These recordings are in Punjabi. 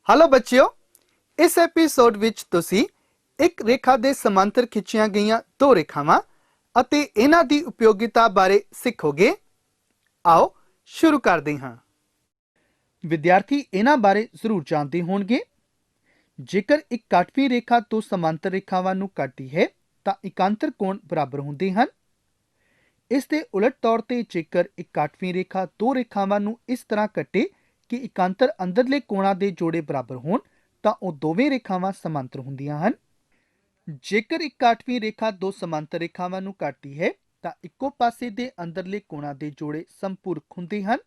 हेलो बच्चियों, इस एपीसोड विच तुसी एक रेखा दे समांतर खिंचियां गईयां दो रेखावां ਅਤੇ ਇਹਨਾਂ ਦੀ ਉਪਯੋਗਿਤਾ ਬਾਰੇ ਸਿੱਖੋਗੇ। ਆਓ ਸ਼ੁਰੂ ਕਰਦੇ ਹਾਂ। ਵਿਦਿਆਰਥੀ ਇਹਨਾਂ ਬਾਰੇ ਜ਼ਰੂਰ ਜਾਣਦੇ ਹੋਣਗੇ। ਜੇਕਰ ਇੱਕ ਕਾਟਵੀਂ ਰੇਖਾ ਤੋਂ ਸਮਾਂਤਰ ਰੇਖਾਵਾਂ ਨੂੰ ਕੱਟਦੀ ਹੈ ਤਾਂ ਇਕਾਂਤਰ ਕੋਣ ਬਰਾਬਰ ਹੁੰਦੇ ਹਨ। ਇਸ ਦੇ ਉਲਟ ਤੌਰ ਤੇ ਜੇਕਰ ਇੱਕ ਕਾਟਵੀਂ ਰੇਖਾ ਦੋ ਰੇਖਾਵਾਂ ਨੂੰ ਇਸ ਤਰ੍ਹਾਂ ਕੱਟੇ ਕਿ ਇਕਾਂਤਰ ਅੰਦਰਲੇ ਕੋਣਾਂ ਦੇ ਜੋੜੇ ਬਰਾਬਰ ਹੋਣ ਤਾਂ ਉਹ ਦੋਵੇਂ ਰੇਖਾਵਾਂ ਸਮਾਂਤਰ ਹੁੰਦੀਆਂ ਹਨ। ਜੇਕਰ ਇੱਕ ਕਾਟਵੀਂ ਰੇਖਾ ਦੋ ਸਮਾਂਤਰ ਰੇਖਾਵਾਂ ਨੂੰ ਕੱਟਦੀ ਹੈ ਤਾਂ ਇੱਕੋ ਪਾਸੇ ਦੇ ਅੰਦਰਲੇ ਕੋਣਾਂ ਦੇ ਜੋੜੇ ਸੰਪੂਰਕ ਹੁੰਦੇ ਹਨ।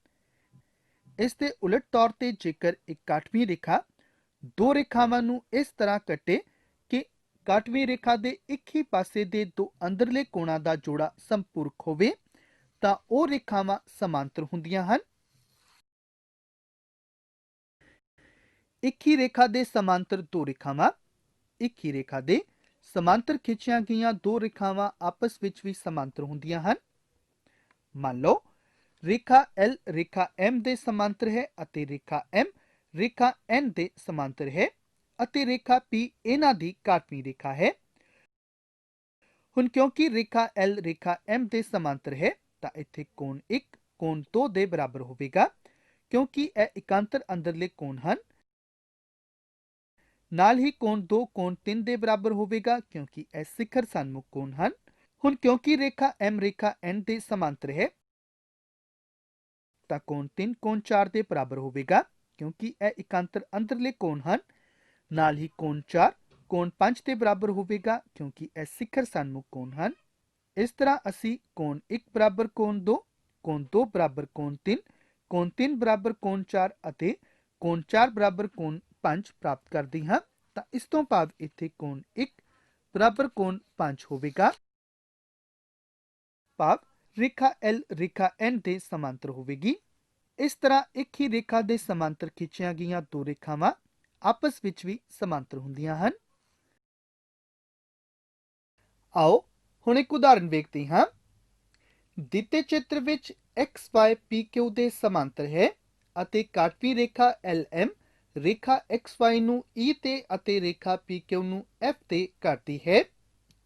ਇਸ ਦੇ ਉਲਟ ਤੌਰ ਤੇ ਜੇਕਰ ਇੱਕ ਕਾਟਵੀਂ ਰੇਖਾ ਦੋ ਰੇਖਾਵਾਂ ਨੂੰ ਇਸ ਤਰ੍ਹਾਂ ਕੱਟੇ ਕਿ ਕਾਟਵੀਂ ਰੇਖਾ ਦੇ ਇੱਕ ਹੀ ਪਾਸੇ ਦੇ ਦੋ ਅੰਦਰਲੇ ਕੋਣਾਂ ਦਾ ਜੋੜਾ ਸੰਪੂਰਕ ਹੋਵੇ ਤਾਂ ਉਹ ਰੇਖਾਵਾਂ ਸਮਾਂਤਰ ਹੁੰਦੀਆਂ ਹਨ। ਇੱਕ ਹੀ ਰੇਖਾ ਦੇ ਸਮਾਂਤਰ ਦੋ ਰੇਖਾਵਾਂ ਇੱਕ ਹੀ ਰੇਖਾ ਦੇ ਸਮਾਂਤਰ ਖਿੱਚੀਆਂ ਗਈਆਂ ਦੋ ਰੇਖਾਵਾਂ ਆਪਸ ਵਿੱਚ ਵੀ ਸਮਾਂਤਰ ਹੁੰਦੀਆਂ ਹਨ। ਮੰਨ ਲਓ ਰੇਖਾ L ਰੇਖਾ M ਦੇ ਸਮਾਂਤਰ ਹੈ ਅਤੇ ਰੇਖਾ M ਰੇਖਾ N ਦੇ ਸਮਾਂਤਰ ਹੈ ਅਤੇ ਰੇਖਾ P ਇਹਨਾਂ ਦੀ ਕਾਟਵੀਂ ਰੇਖਾ ਹੈ। ਹੁਣ ਕਿਉਂਕਿ ਰੇਖਾ L ਰੇਖਾ M ਦੇ ਸਮਾਂਤਰ ਹੈ ਤਾਂ ਇੱਥੇ ਕੋਣ 1 ਕੋਣ 2 ਦੇ ਬਰਾਬਰ ਹੋਵੇਗਾ ਕਿਉਂਕਿ ਇਹ ਇਕਾਂਤਰ ਅੰਦਰਲੇ ਕੋਣ ਹਨ। ਨਾਲ ਹੀ ਕੋਣ 2 ਕੋਣ 3 ਦੇ ਬਰਾਬਰ ਹੋਵੇਗਾ ਕਿਉਂਕਿ ਇਹ ਸਿਖਰ ਸਨਮੁਖ ਕੋਣ ਹਨ। ਹੁਣ ਕਿਉਂਕਿ ਰੇਖਾ M ਰੇਖਾ N ਦੇ ਸਮਾਂਤਰ ਹੈ ਤਾਂ ਕੋਣ 3 ਕੋਣ 4 ਦੇ ਬਰਾਬਰ ਹੋਵੇਗਾ ਕਿਉਂਕਿ ਇਹ ਇਕਾਂਤਰ ਅੰਦਰਲੇ ਕੋਣ ਹਨ। ਨਾਲ ਹੀ ਕੋਣ 4 ਕੋਣ 5 ਦੇ ਬਰਾਬਰ ਹੋਵੇਗਾ ਕਿਉਂਕਿ ਇਹ ਸਿਖਰ ਸਨਮੁਖ ਕੋਣ ਹਨ। ਇਸ ਤਰ੍ਹਾਂ ਅਸੀਂ ਕੋਣ 1 ਬਰਾਬਰ ਕੋਣ 2 ਕੋਣ 2 ਬਰਾਬਰ ਕੋਣ 3 ਕੋਣ 3 ਬਰਾਬਰ ਕੋਣ 4 ਅਤੇ ਕੋਣ 4 ਬਰਾਬਰ ਕੋਣ 5 ਪ੍ਰਾਪਤ ਕਰਦੇ ਹਾਂ। ਤਾਂ ਇਸ ਤੋਂ ਬਾਅਦ ਇੱਥੇ ਕੋਣ 1 ਬਰਾਬਰ ਕੋਣ 5 ਹੋਵੇਗਾ। ਭਾਵ ਰੇਖਾ L ਰੇਖਾ N ਦੇ ਸਮਾਂਤਰ ਹੋਵੇਗੀ। ਇਸ ਤਰ੍ਹਾਂ ਇੱਕ ਹੀ ਰੇਖਾ ਦੇ ਸਮਾਂਤਰ ਖਿੱਚੀਆਂ ਗਈਆਂ ਦੋ ਰੇਖਾਵਾਂ ਆਪਸ ਵਿੱਚ ਵੀ ਸਮਾਂਤਰ ਹੁੰਦੀਆਂ ਹਨ। ਆਓ ਹੁਣ ਇੱਕ ਉਦਾਹਰਨ ਵੇਖਦੇ ਹਾਂ। ਦਿੱਤੇ ਚਿੱਤਰ ਵਿੱਚ XY PQ ਦੇ ਸਮਾਂਤਰ ਹੈ ਅਤੇ ਕਾਟਵੀਂ ਰੇਖਾ LM ਰੇਖਾ XY ਨੂੰ E ਤੇ ਅਤੇ ਰੇਖਾ PQ ਨੂੰ F ਤੇ ਕੱਟਦੀ ਹੈ।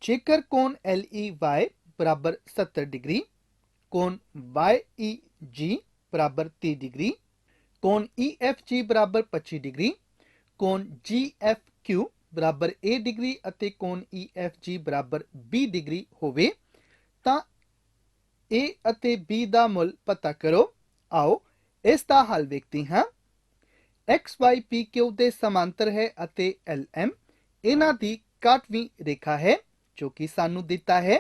ਜੇਕਰ ਕੋਣ LEY ਬਰਾਬਰ 70 ਡਿਗਰੀ, ਕੋਣ YEG ਬਰਾਬਰ 30 ਡਿਗਰੀ, ਕੋਣ EFG ਬਰਾਬਰ 25 ਡਿਗਰੀ, ਕੋਣ GFQ ਬਰਾਬਰ A ਡਿਗਰੀ ਅਤੇ ਕੋਣ EFG ਬਰਾਬਰ B ਡਿਗਰੀ ਹੋਵੇ ਤਾਂ A ਅਤੇ B ਦਾ ਮੁੱਲ ਪਤਾ ਕਰੋ। ਆਓ ਇਸ ਦਾ ਹੱਲ ਵੇਖਦੇ ਹਾਂ। XYPQ ਦੇ ਸਮਾਂਤਰ ਹੈ ਅਤੇ LM ਇਹਨਾਂ ਦੀ ਕਾਟਵੀਂ ਰੇਖਾ ਹੈ ਜੋ ਕਿ ਸਾਨੂੰ ਦਿੱਤਾ ਹੈ।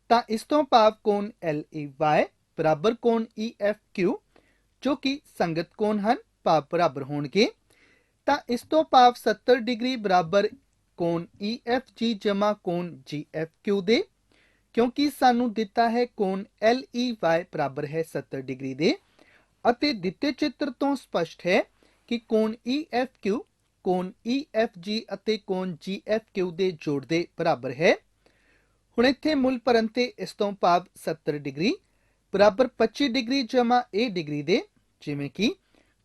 ਤਾਂ ਇਸ ਤੋਂ ਭਾਵ ਕੋਣ LEY ਬਰਾਬਰ ਕੋਣ EFQ ਜੋ ਕਿ ਸੰਗਤ ਕੋਣ ਹਨ ਭਾਵ ਬਰਾਬਰ ਹੋਣਗੇ। ਤਾਂ ਇਸ ਤੋਂ ਭਾਵ 70 ਡਿਗਰੀ ਬਰਾਬਰ ਕੋਣ EFG ਜਮਾ ਕੋਣ GFQ ਦੇ ਕਿਉਂਕਿ ਸਾਨੂੰ ਦਿੱਤਾ ਹੈ ਕੋਣ LEY ਬਰਾਬਰ ਹੈ 70 ਡਿਗਰੀ ਦੇ ਅਤੇ ਦਿੱਤੇ ਚਿੱਤਰ ਤੋਂ ਸਪਸ਼ਟ ਹੈ ਕਿ ਕੋਣ EFQ ਕੋਣ EFG ਅਤੇ ਕੋਣ GFQ ਦੇ ਜੋੜ ਦੇ ਬਰਾਬਰ ਹੈ। ਹੁਣ ਇੱਥੇ ਮੁੱਲ ਭਰਨ ਤੇ ਇਸ ਤੋਂ ਭਾਵ 70 ਡਿਗਰੀ ਬਰਾਬਰ 25 ਡਿਗਰੀ ਜਮਾ A ਡਿਗਰੀ ਦੇ ਜਿਵੇਂ ਕਿ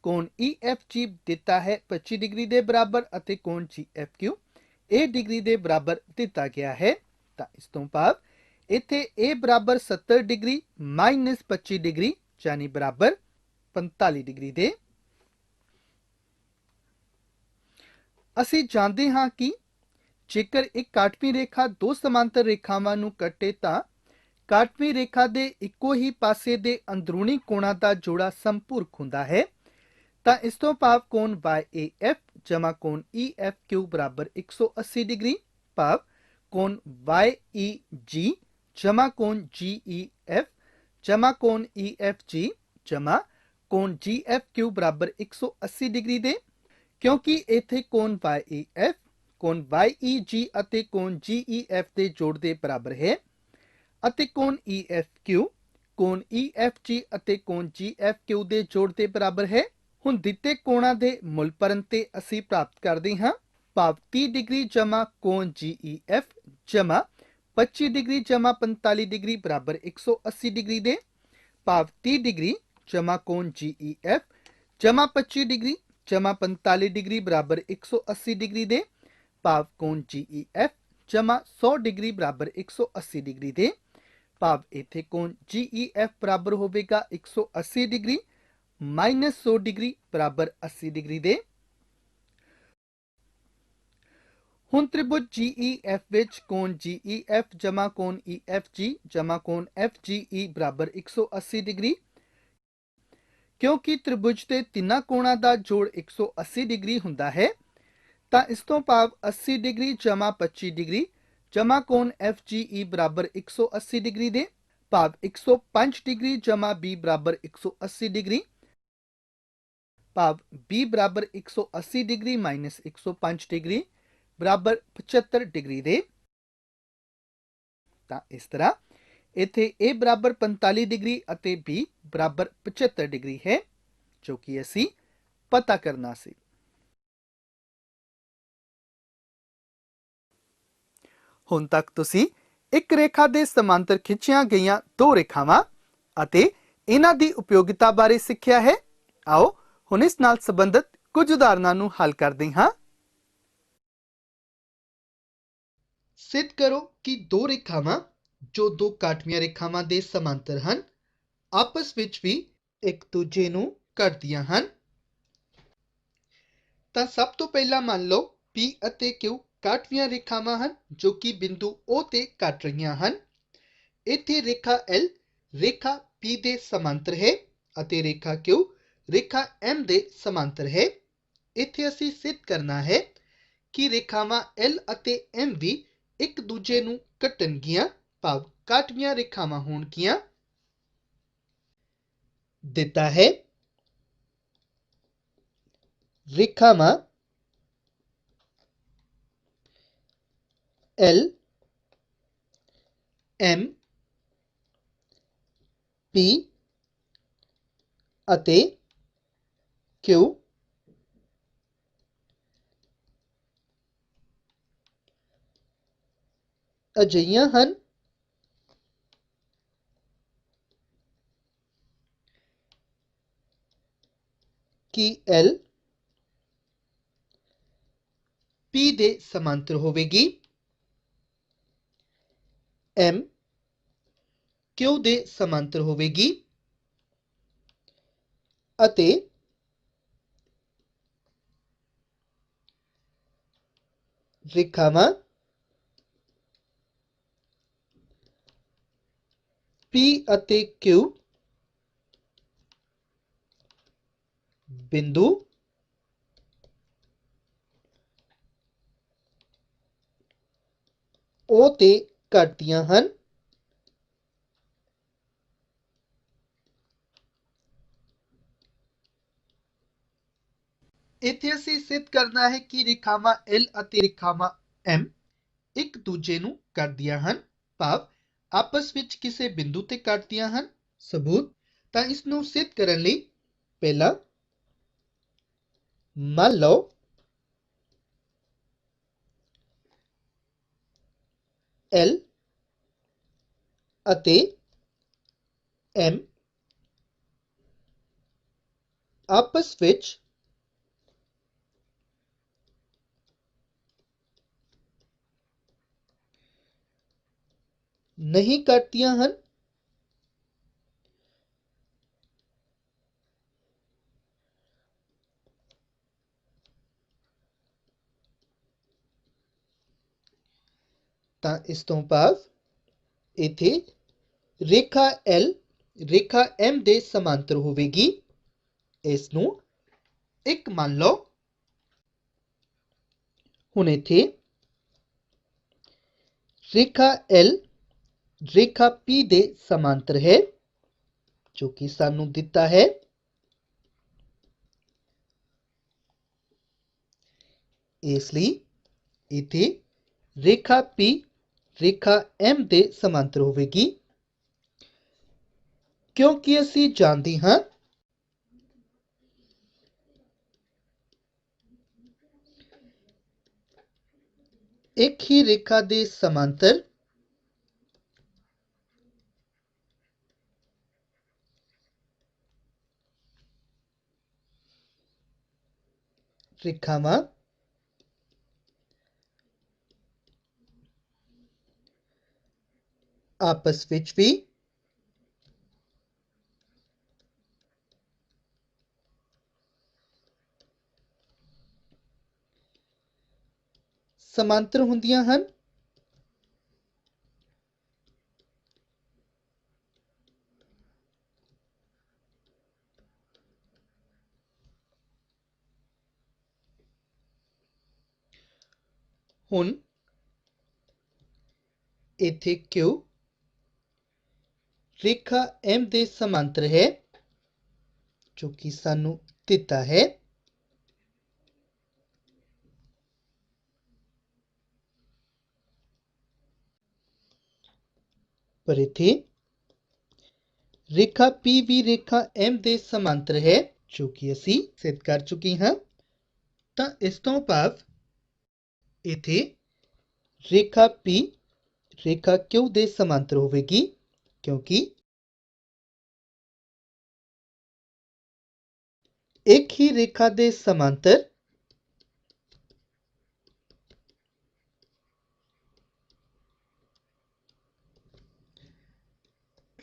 ਕੋਣ EFG ਦਿੱਤਾ ਹੈ 25 ਡਿਗਰੀ ਦੇ ਬਰਾਬਰ ਅਤੇ ਕੋਣ GFQ A ਡਿਗਰੀ ਦੇ ਬਰਾਬਰ ਦਿੱਤਾ ਗਿਆ ਹੈ। ਤਾਂ ਇਸ ਤੋਂ ਭਾਵ ਇੱਥੇ A ਬਰਾਬਰ 70 ਡਿਗਰੀ ਮਾਈਨਸ 25 ਡਿਗਰੀ ਯਾਨੀ ਬਰਾਬਰ 45 ਡਿਗਰੀ ਦੇ। ਅਸੀਂ ਜਾਣਦੇ ਹਾਂ ਕਿ ਜੇਕਰ ਇੱਕ ਕਾਟਵੀਂ ਰੇਖਾ ਦੋ ਸਮਾਂਤਰ ਰੇਖਾਵਾਂ ਨੂੰ ਕੱਟੇ ਤਾਂ ਕਾਟਵੀਂ ਰੇਖਾ ਦੇ ਇੱਕੋ ਹੀ ਪਾਸੇ ਦੇ ਅੰਦਰੂਨੀ ਕੋਣਾਂ ਦਾ ਜੋੜਾ ਸੰਪੂਰਕ ਹੁੰਦਾ ਹੈ। ਤਾਂ ਇਸ ਤੋਂ ਭਾਵ ਕੋਣ YAF ਜਮਾ ਕੋਣ EFQ ਬਰਾਬਰ 180 ਡਿਗਰੀ ਭਾਵ ਕੋਣ YEG ਜਮਾ ਕੋਣ GEF ਜਮਾ ਕੋਣ EFG ਜਮਾ ਕੋਣ GFQ ਬਰਾਬਰ 180 ਡਿਗਰੀ ਦੇ ਕਿਉਂਕਿ ਇੱਥੇ ਕੋਣ YEF ਕੋਣ YEG ਅਤੇ ਕੋਣ GEF ਦੇ ਜੋੜ ਦੇ ਬਰਾਬਰ ਹੈ ਅਤੇ ਕੋਣ EFQ ਕੋਣ EFG ਅਤੇ ਕੋਣ GFQ ਦੇ ਜੋੜ ਦੇ ਬਰਾਬਰ ਹੈ। ਹੁਣ ਦਿੱਤੇ ਕੋਣਾਂ ਦੇ ਮੁੱਲ ਭਰਨ ਤੇ ਅਸੀਂ ਪ੍ਰਾਪਤ ਕਰਦੇ ਹਾਂ ਭਾਵ 30 ਡਿਗਰੀ ਜਮਾ ਕੋਣ GEF ਜਮਾ 25 ਡਿਗਰੀ ਜਮਾ 45 ਡਿਗਰੀ ਬਰਾਬਰ 180 ਡਿਗਰੀ ਦੇ ਭਾਵ 30 ਡਿਗਰੀ ਜਮਾ ਕੋਣ GEF ਜਮਾ 25 ਡਿਗਰੀ ਜਮਾ 45 ਡਿਗਰੀ ਬਰਾਬਰ 180 ਡਿਗਰੀ ਦੇ, ਭਾਵ ਕੋਣ GEF ਜਮਾ 100 ਡਿਗਰੀ ਬਰਾਬਰ 180 ਡਿਗਰੀ ਦੇ, ਭਾਵ ਇੱਥੇ ਕੋਣ GEF ਬਰਾਬਰ ਹੋਵੇਗਾ 180 ਡਿਗਰੀ ਮਾਈਨਸ 100 ਡਿਗਰੀ ਬਰਾਬਰ 80 ਡਿਗਰੀ ਦੇ। ਹੁਣ ਤ੍ਰਿਭੁਜ GEF ਵਿੱਚ ਕੋਣ GEF ਜਮਾ ਕੋਣ EFG ਜਮਾ ਕੋਣ FGE ਬਰਾਬਰ 180 ਡਿਗਰੀ। ਕਿਉਂਕਿ ਤ੍ਰਿਭੁਜ ਦੇ ਤਿੰਨਾਂ ਕੋਣਾਂ ਦਾ ਜੋੜ 180 ਡਿਗਰੀ ਹੁੰਦਾ ਹੈ, ਤਾਂ ਇਸ ਤੋਂ ਭਾਵ 80 ਡਿਗਰੀ ਜਮਾ 25 ਡਿਗਰੀ ਜਮਾ ਕੋਣ FGE ਬਰਾਬਰ 180 ਡਿਗਰੀ ਦੇ, ਭਾਵ 105 ਡਿਗਰੀ ਜਮਾ B ਬਰਾਬਰ 180 ਡਿਗਰੀ, ਭਾਵ B ਬਰਾਬਰ 180 ਡਿਗਰੀ ਮਾਈਨਸ 105 ਡਿਗਰੀ ਬਰਾਬਰ 75 ਡਿਗਰੀ ਦੇ। ਤਾਂ ਇਸ ਤਰ੍ਹਾਂ ਇੱਥੇ A ਬਰਾਬਰ 45 ਡਿਗਰੀ ਅਤੇ B ਬਰਾਬਰ 75 ਡਿਗਰੀ ਹੈ, ਜੋ ਕਿ ਅਸੀਂ ਪਤਾ ਕਰਨਾ ਸੀ। ਹੁਣ ਤੱਕ ਤੁਸੀਂ ਇੱਕ ਰੇਖਾ ਦੇ ਸਮਾਂਤਰ ਖਿੱਚੀਆਂ ਗਈਆਂ ਦੋ ਰੇਖਾਵਾਂ ਅਤੇ ਇਹਨਾਂ ਦੀ ਉਪਯੋਗਤਾ ਬਾਰੇ ਸਿੱਖਿਆ ਹੈ। ਆਓ ਹੁਣ ਇਸ ਨਾਲ ਸੰਬੰਧਿਤ ਕੁਝ ਉਦਾਹਰਨਾਂ ਨੂੰ ਹੱਲ ਕਰਦੇ ਹਾਂ। ਸਿੱਧ ਕਰੋ ਕਿ ਦੋ ਰੇਖਾਵਾਂ ਜੋ ਦੋ ਕਾਟਵੀਆਂ ਰੇਖਾਵਾਂ ਦੇ ਸਮਾਂਤਰ ਹਨ, ਆਪਸ ਵਿੱਚ ਵੀ ਇੱਕ ਦੂਜੇ ਨੂੰ ਕੱਟਦੀਆਂ ਹਨ। ਤਾਂ ਸਭ ਤੋਂ ਪਹਿਲਾਂ ਮੰਨ ਲਓ P ਅਤੇ Q ਕਾਟਵੀਆਂ ਰੇਖਾਵਾਂ ਹਨ ਜੋ ਕਿ ਬਿੰਦੂ O ਤੇ ਕੱਟ ਰਹੀਆਂ ਹਨ। ਇੱਥੇ ਰੇਖਾ L ਰੇਖਾ P ਦੇ ਸਮਾਂਤਰ ਹੈ ਅਤੇ ਰੇਖਾ Q ਰੇਖਾ M ਦੇ ਸਮਾਂਤਰ ਹੈ। ਇੱਥੇ ਅਸੀਂ ਸਿੱਧ ਕਰਨਾ ਹੈ ਕਿ ਰੇਖਾਵਾਂ L ਅਤੇ M ਵੀ ਇੱਕ ਦੂਜੇ ਨੂੰ ਕੱਟਣਗੀਆਂ, ਭਾਵ ਕਾਟਵੀਆਂ ਰੇਖਾਵਾਂ ਹੋਣਗੀਆਂ। ਦਿੱਤਾ ਹੈ ਰੇਖਾਵਾਂ L M P ਅਤੇ Q ਅਜਿਹੀਆਂ ਹਨ ਕਿ L P ਦੇ ਸਮਾਂਤਰ ਹੋਵੇਗੀ, M Q ਦੇ ਸਮਾਂਤਰ ਹੋਵੇਗੀ ਅਤੇ ਰੇਖਾਵਾਂ P ਅਤੇ Q ਬਿੰਦੂ O ਤੇ ਕੱਟਦੀਆਂ ਹਨ। ਇੱਥੇ ਅਸੀਂ ਸਿੱਧ ਕਰਨਾ ਹੈ ਕਿ ਰੇਖਾਵਾਂ L ਅਤੇ ਰੇਖਾਵਾਂ M ਇੱਕ ਦੂਜੇ ਨੂੰ ਕੱਟਦੀਆਂ ਹਨ, ਭਾਵ ਆਪਸ ਵਿੱਚ ਕਿਸੇ ਬਿੰਦੂ ਤੇ ਕੱਟਦੀਆਂ ਹਨ। ਸਬੂਤ। ਤਾਂ ਇਸ ਨੂੰ ਸਿੱਧ ਕਰਨ ਲਈ ਪਹਿਲਾਂ ਮੰਨ ਲਓ L ਅਤੇ M ਆਪਸ ਵਿੱਚ ਨਹੀਂ ਕੱਟਦੀਆਂ ਹਨ। ਤਾਂ ਇਸ ਤੋਂ ਭਾਵ ਇੱਥੇ ਰੇਖਾ L ਰੇਖਾ M ਦੇ ਸਮਾਂਤਰ ਹੋਵੇਗੀ। ਇਸ ਨੂੰ ਇੱਕ ਮੰਨ ਲਓ। ਹੁਣ ਇੱਥੇ ਰੇਖਾ L ਰੇਖਾ P ਦੇ ਸਮਾਂਤਰ ਹੈ, ਜੋ ਕਿ ਸਾਨੂੰ ਦਿੱਤਾ ਹੈ। ਇਸ ਲਈ ਇੱਥੇ ਰੇਖਾ P ਰੇਖਾ M ਦੇ ਸਮਾਂਤਰ ਹੋਵੇਗੀ, ਕਿਉਂਕਿ ਅਸੀਂ ਜਾਣਦੇ ਹਾਂ ਇੱਕ ਹੀ ਰੇਖਾ ਦੇ ਸਮਾਂਤਰ ਰੇਖਾਵਾਂ ਆਪਸ ਵਿੱਚ ਵੀ ਸਮਾਂਤਰ ਹੁੰਦੀਆਂ ਹਨ। ਹੁਣ ਇੱਥੇ Q ਰੇਖਾ M ਦੇ ਸਮਾਂਤਰ ਹੈ ਜੋ ਕਿ ਸਾਨੂੰ ਦਿੱਤਾ ਹੈ। ਪਰ ਇੱਥੇ ਰੇਖਾ P ਵੀ ਰੇਖਾ M ਦੇ ਸਮਾਂਤਰ ਹੈ ਜੋ ਕਿ ਅਸੀਂ ਸਿੱਧ ਕਰ ਚੁੱਕੇ ਹਾਂ। ਤਾਂ ਇਸ ਤੋਂ ਭਾਵ ਇੱਥੇ ਰੇਖਾ P ਰੇਖਾ Q ਦੇ ਸਮਾਂਤਰ ਹੋਵੇਗੀ ਕਿਉਂਕਿ ਇੱਕ ਹੀ ਰੇਖਾ ਦੇ ਸਮਾਂਤਰ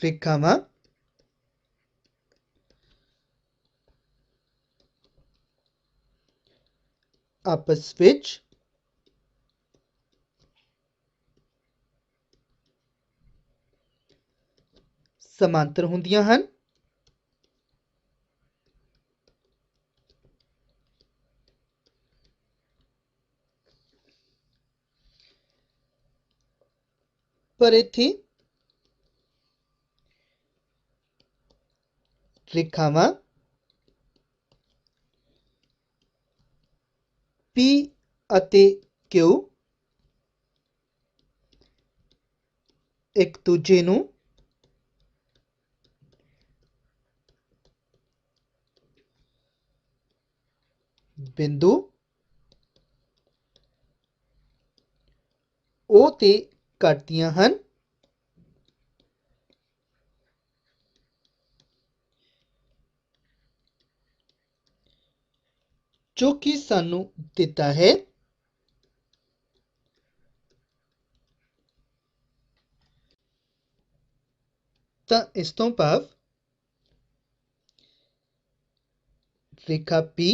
ਰੇਖਾਵਾਂ ਆਪਸ ਵਿੱਚ ਸਮਾਂਤਰ ਹੁੰਦੀਆਂ ਹਨ। ਪਰ ਇੱਥੇ ਰੇਖਾਵਾਂ P ਅਤੇ Q ਇੱਕ ਦੂਜੇ ਨੂੰ ਬਿੰਦੂ O ਤੇ ਕੱਟਦੀਆਂ ਹਨ। ਜੋ ਕਿ ਸਾਨੂੰ ਦਿੱਤਾ ਹੈ। ਤਾਂ ਇਸ ਤੋਂ ਭਾਵ ਰੇਖਾ P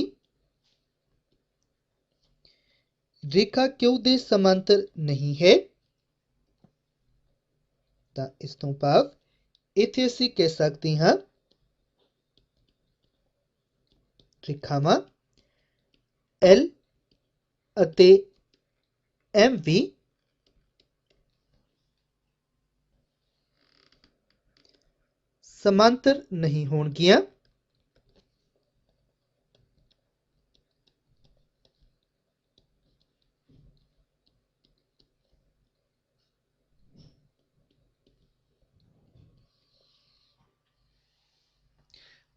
ਰੇਖਾ Q ਦੇ ਸਮਾਂਤਰ ਨਹੀਂ ਹੈ। ਤਾਂ ਇਸ ਤੋਂ ਭਾਵ ਇੱਥੇ ਅਸੀਂ ਕਹਿ ਸਕਦੇ ਹਾਂ ਰੇਖਾਵਾਂ L ਅਤੇ M ਵੀ ਸਮਾਂਤਰ ਨਹੀਂ ਹੋਣਗੀਆਂ।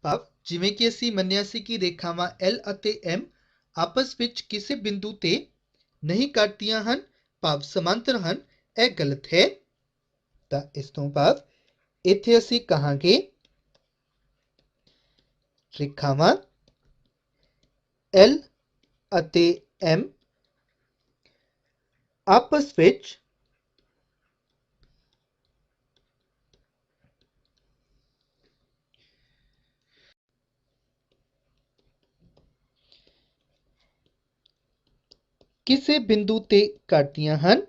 ਭਾਵ ਜਿਵੇਂ ਕਿ ਅਸੀਂ ਮੰਨਿਆ ਸੀ ਕਿ ਰੇਖਾਵਾਂ L ਅਤੇ M ਆਪਸ ਵਿੱਚ ਕਿਸੇ ਬਿੰਦੂ ਤੇ ਨਹੀਂ ਕੱਟਦੀਆਂ ਹਨ, ਭਾਵ ਸਮਾਂਤਰ ਹਨ, ਇਹ ਗਲਤ ਹੈ। ਤਾਂ ਇਸ ਤੋਂ ਭਾਵ ਇੱਥੇ ਅਸੀਂ ਕਹਾਂਗੇ ਰੇਖਾਵਾਂ L ਅਤੇ M ਆਪਸ ਵਿੱਚ ਕਿਸੇ ਬਿੰਦੂ ਤੇ ਕੱਟਦੀਆਂ ਹਨ।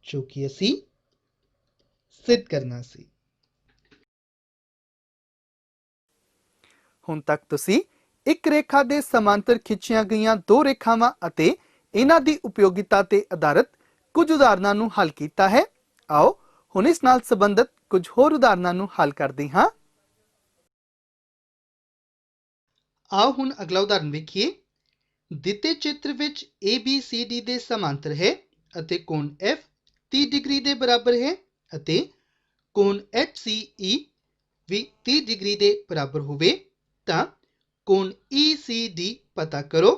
ਜੋ ਕਿ ਅਸੀਂ ਸਿੱਧ ਕਰਨਾ ਸੀ। ਹੁਣ ਤੱਕ ਤੁਸੀਂ ਇੱਕ ਰੇਖਾ ਦੇ ਸਮਾਂਤਰ ਖਿੱਚੀਆਂ ਗਈਆਂ ਦੋ ਰੇਖਾਵਾਂ ਅਤੇ ਇਹਨਾਂ ਦੀ ਉਪਯੋਗਿਤਾ ਤੇ ਆਧਾਰਿਤ ਕੁਝ ਉਦਾਹਰਨਾਂ ਨੂੰ ਹੱਲ ਕੀਤਾ ਹੈ। ਆਓ ਹੁਣ ਇਸ ਨਾਲ ਸੰਬੰਧਿਤ ਕੁਝ ਹੋਰ ਉਦਾਹਰਨਾਂ ਨੂੰ ਹੱਲ ਕਰਦੇ ਹਾਂ। ਆਓ ਹੁਣ ਅਗਲਾ ਉਦਾਹਰਨ ਵੇਖੀਏ। ਦਿੱਤੇ ਚਿੱਤਰ ਵਿੱਚ ABCD ਦੇ ਸਮਾਂਤਰ ਹੈ ਅਤੇ ਕੋਣ F 30 ਡਿਗਰੀ ਦੇ ਬਰਾਬਰ ਹੈ ਅਤੇ ਕੋਣ HCE ਵੀ 30 ਡਿਗਰੀ ਦੇ ਬਰਾਬਰ ਹੋਵੇ ਤਾਂ ਕੋਣ ECD ਪਤਾ ਕਰੋ।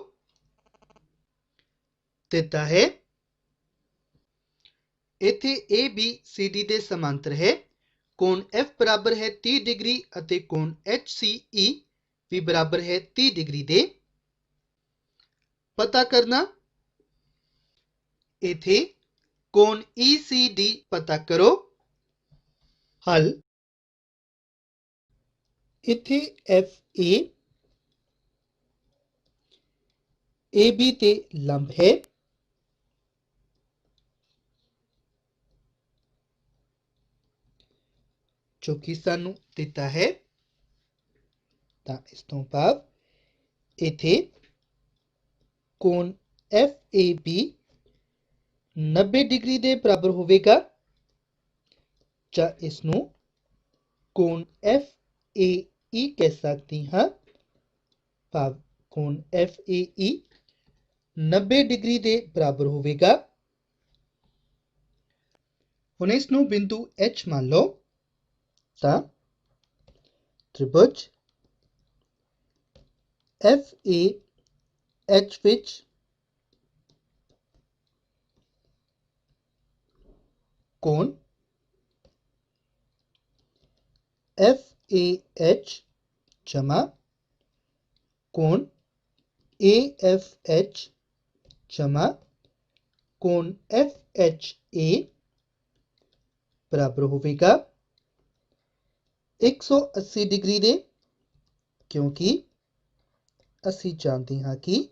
ਦਿੱਤਾ ਹੈ ਇੱਥੇ ABCD ਦੇ ਸਮਾਂਤਰ ਹੈ। ਕੋਣ F ਬਰਾਬਰ ਹੈ 30 ਡਿਗਰੀ ਅਤੇ ਕੋਣ HCE ਵੀ ਬਰਾਬਰ ਹੈ 30 ਡਿਗਰੀ ਦੇ। ਪਤਾ ਕਰਨਾ ਇੱਥੇ ਕੋਣ ECD ਪਤਾ ਕਰੋ। ਹਲ ਇੱਥੇ FA AB ਤੇ ਲੰਬ ਹੈ। ਜੋ ਕਿ ਸਾਨੂੰ ਦਿੱਤਾ ਹੈ ਤਾਂ ਇਸ ਤੋਂ ਭਾਵ ਇੱਥੇ ਕੋਣ FAB 90 ਡਿਗਰੀ ਦੇ ਬਰਾਬਰ ਹੋਵੇਗਾ ਜਾਂ ਇਸ ਨੂੰ ਕੋਣ FAE ਕਹਿ ਸਕਦੇ ਹਾਂ। ਭਾਵ ਕੋਣ FAE 90 ਡਿਗਰੀ ਦੇ ਬਰਾਬਰ ਹੋਵੇਗਾ। ਹੁਣ ਇਸ ਨੂੰ ਬਿੰਦੂ H ਮੰਨ ਲਓ ਤਾਂ ਤ੍ਰਿਭੁਜ FAH ਵਿੱਚ ਕੋਣ FAH ਜਮਾ ਕੋਣ AFH ਜਮਾ ਕੋਣ FHA ਬਰਾਬਰ ਹੋਵੇਗਾ 180 ਡਿਗਰੀ ਦੇ, ਕਿਉਂਕਿ ਅਸੀਂ ਜਾਣਦੇ ਹਾਂ ਕਿ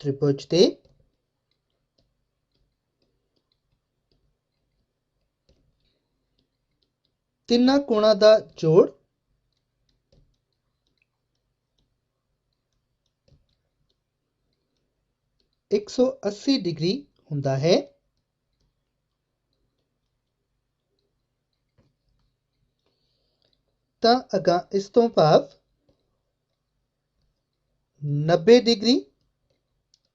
ਤ੍ਰਿਭੁਜ ਦੇ ਤਿੰਨਾਂ ਕੋਣਾਂ ਦਾ ਜੋੜ 180 ਡਿਗਰੀ ਹੁੰਦਾ ਹੈ। ਤਾਂ ਅਗਾਂਹ ਇਸ ਤੋਂ ਭਾਵ 90 ਡਿਗਰੀ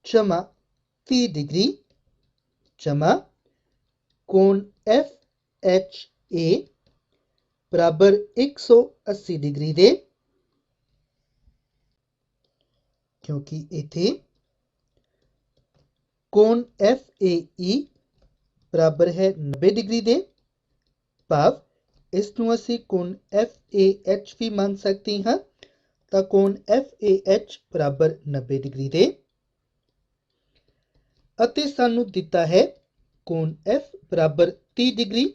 ਜਮਾ 30 ਡਿਗਰੀ ਜਮਾ ਕੋਣ FHA ਬਰਾਬਰ 180 ਡਿਗਰੀ ਦੇ, ਕਿਉਂਕਿ ਇੱਥੇ ਕੋਣ FAE ਬਰਾਬਰ ਹੈ 90 ਡਿਗਰੀ ਦੇ। ਭਾਵ ਇਸ ਨੂੰ ਅਸੀਂ ਕੋਣ FAH ਵੀ ਮੰਨ ਸਕਦੇ ਹਾਂ ਤਾਂ ਕੋਣ FAH ਬਰਾਬਰ 90 ਡਿਗਰੀ ਦੇ। ਅਤੇ ਸਾਨੂੰ ਦਿੱਤਾ ਹੈ ਕੋਣ F ਬਰਾਬਰ 30 ਡਿਗਰੀ।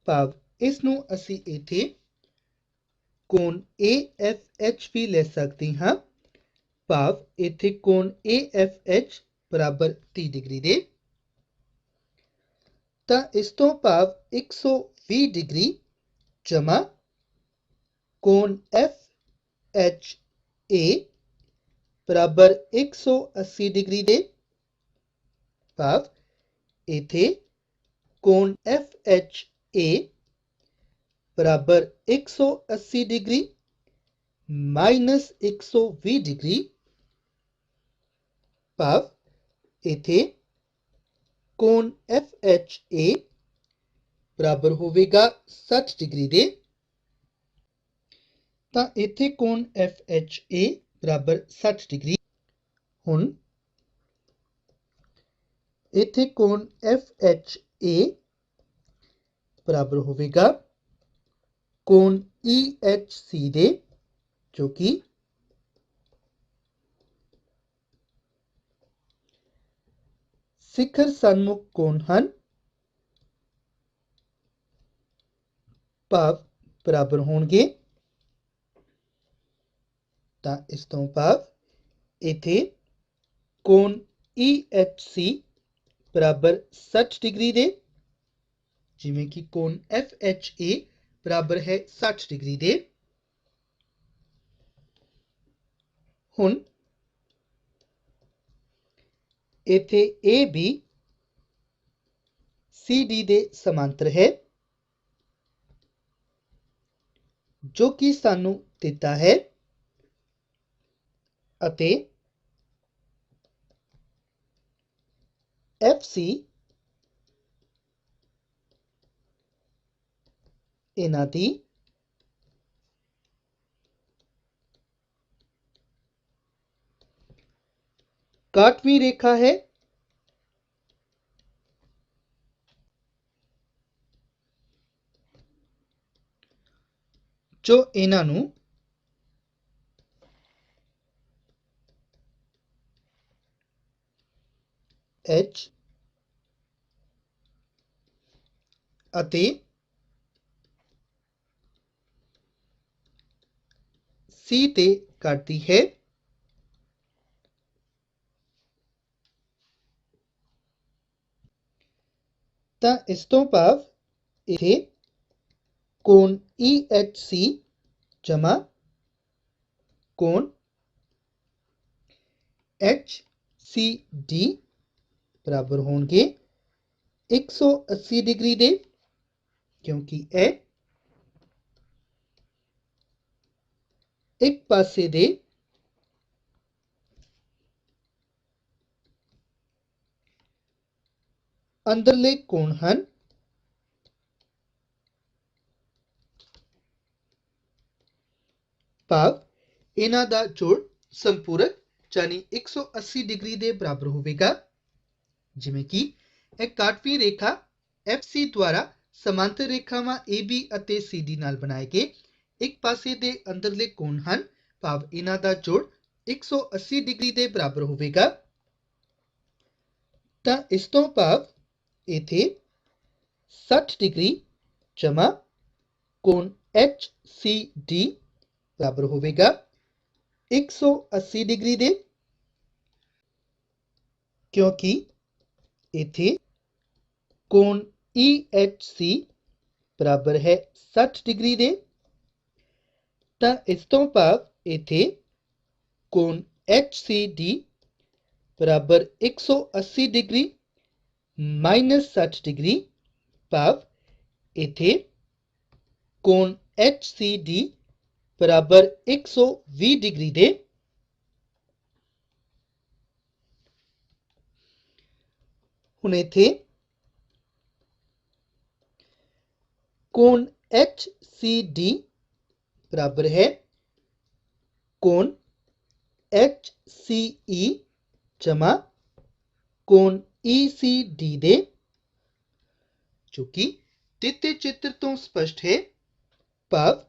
ਭਾਵ ਇਸ ਨੂੰ ਅਸੀਂ ਇੱਥੇ ਕੋਣ AFH ਵੀ ਲੈ ਸਕਦੇ ਹਾਂ। ਭਾਵ ਇੱਥੇ ਕੋਣ AFH ਬਰਾਬਰ 30 ਡਿਗਰੀ ਦੇ। ਤਾਂ ਇਸ ਤੋਂ ਭਾਵ 120 ਡਿਗਰੀ ਜਮਾ ਕੋਣ FHA ਬਰਾਬਰ 180 ਡਿਗਰੀ ਦੇ। ਭਾਵ ਇੱਥੇ ਕੋਣ FHA ਬਰਾਬਰ 180 ਡਿਗਰੀ ਮਾਈਨਸ 120 ਡਿਗਰੀ। ਭਾਵ ਇੱਥੇ ਕੋਣ FHA ਬਰਾਬਰ ਹੋਵੇਗਾ 60 ਡਿਗਰੀ ਦੇ। ਤਾਂ ਇੱਥੇ ਕੋਣ FHA ਬਰਾਬਰ 60 ਡਿਗਰੀ। ਹੁਣ ਇੱਥੇ ਕੋਣ FHA ਬਰਾਬਰ ਹੋਵੇਗਾ ਕੋਣ EHC ਦੇ, ਜੋ ਕਿ ਸਿਖਰ ਸਨਮੁਖ ਕੋਣ ਹਨ। ਭਾਵ ਬਰਾਬਰ ਹੋਣਗੇ। ਤਾਂ ਇਸ ਤੋਂ ਭਾਵ ਇੱਥੇ ਕੋਣ EHC ਬਰਾਬਰ 60 ਡਿਗਰੀ ਦੇ, ਜਿਵੇਂ ਕਿ ਕੋਣ FHA ਬਰਾਬਰ ਹੈ 60 ਡਿਗਰੀ ਦੇ। ਹੁਣ ਇੱਥੇ AB CD ਦੇ ਸਮਾਂਤਰ ਹੈ, ਜੋ ਕਿ ਸਾਨੂੰ ਦਿੱਤਾ ਹੈ ਅਤੇ FC इन्हां दी काटवीं रेखा है। जो इन्हां नूं एच अते सी ते काटती है। ਤਾਂ ਇਸ ਤੋਂ ਭਾਵ इथे कोण EHC जमा कोण HCD बराबर होंगे 180 डिग्री दे, क्योंकि यह एक पासे दे अंदरले कोण हन। भाव इन्हां दा जोड़ संपूरक यानी 180 डिग्री दे बराबर होवेगा। जिवें कि एक काटवीं रेखा FC द्वारा समांतर रेखावां AB अते CD नाल बनाए गए एक पासे दे अंदरले कोण हन। भाव इन्हां दा जोड़ 180 डिग्री दे बराबर होवेगा। तां इस तों भाव इथे 60 डिग्री जमा कोण HCD बराबर होवेगा 180 डिग्री दे, क्योंकि इथे कोण EHC बराबर है 60 डिग्री दे। तां इस तों भाव इथे कोण HCD बराबर 180 डिग्री माइनस 60 डिग्री। भाव इथे कोण HCD बराबर 120 डिग्री दे। हुण इथे कोण HCD बराबर है कोण HCE जमा कोण ECD दे, जो कि दिते चित्र तो स्पष्ट है। भाव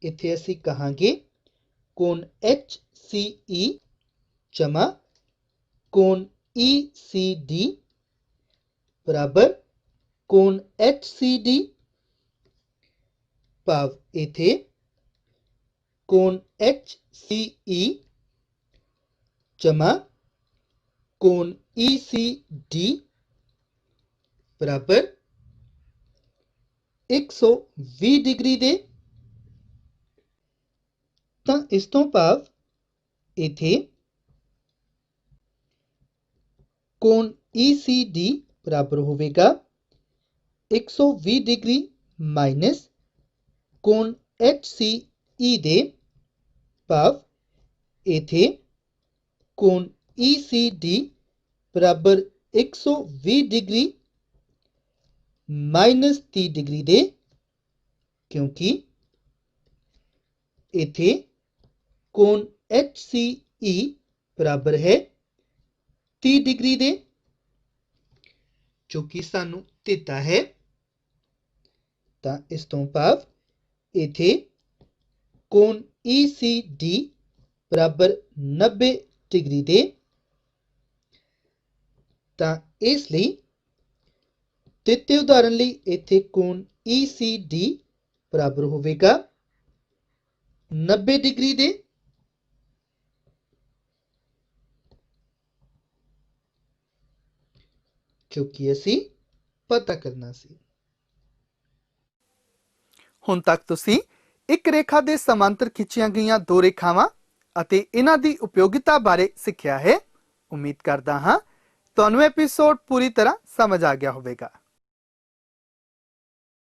इथे असी कहांगे कोण HCE जमा कोण ECD बराबर कोण HCD। भाव इथे कोण HCE जमा कोण ECD बराबर 120 डिग्री दे। तां इस तों भाव इथे कोण ECD बराबर होवेगा 120 डिग्री माइनस कोण HCE दे। भाव इथे कोण ECD बराबर 120 डिग्री माइनस 30 डिग्री दे, क्योंकि इथे कोण HCE बराबर है 30 डिग्री दे, जो कि सानू दिता है। तां इस तों भाव इथे कोण ECD बराबर 90 डिग्री दे। तां इसलिए दिते उदाहरण लई इथे कोण ECD बराबर होवेगा 90 डिग्री दे। क्योंकि असी पता करना सी। ਹੁਣ ਤੱਕ ਤੁਸੀਂ ਇੱਕ ਰੇਖਾ ਦੇ ਸਮਾਂਤਰ ਖਿੱਚੀਆਂ ਗਈਆਂ ਦੋ ਰੇਖਾਵਾਂ ਅਤੇ ਇਹਨਾਂ ਦੀ ਉਪਯੋਗਿਤਾ ਬਾਰੇ ਸਿੱਖਿਆ ਹੈ। ਉਮੀਦ ਕਰਦਾ ਹਾਂ ਤੁਹਾਨੂੰ ਐਪੀਸੋਡ ਪੂਰੀ ਤਰ੍ਹਾਂ ਸਮਝ ਆ ਗਿਆ ਹੋਵੇਗਾ।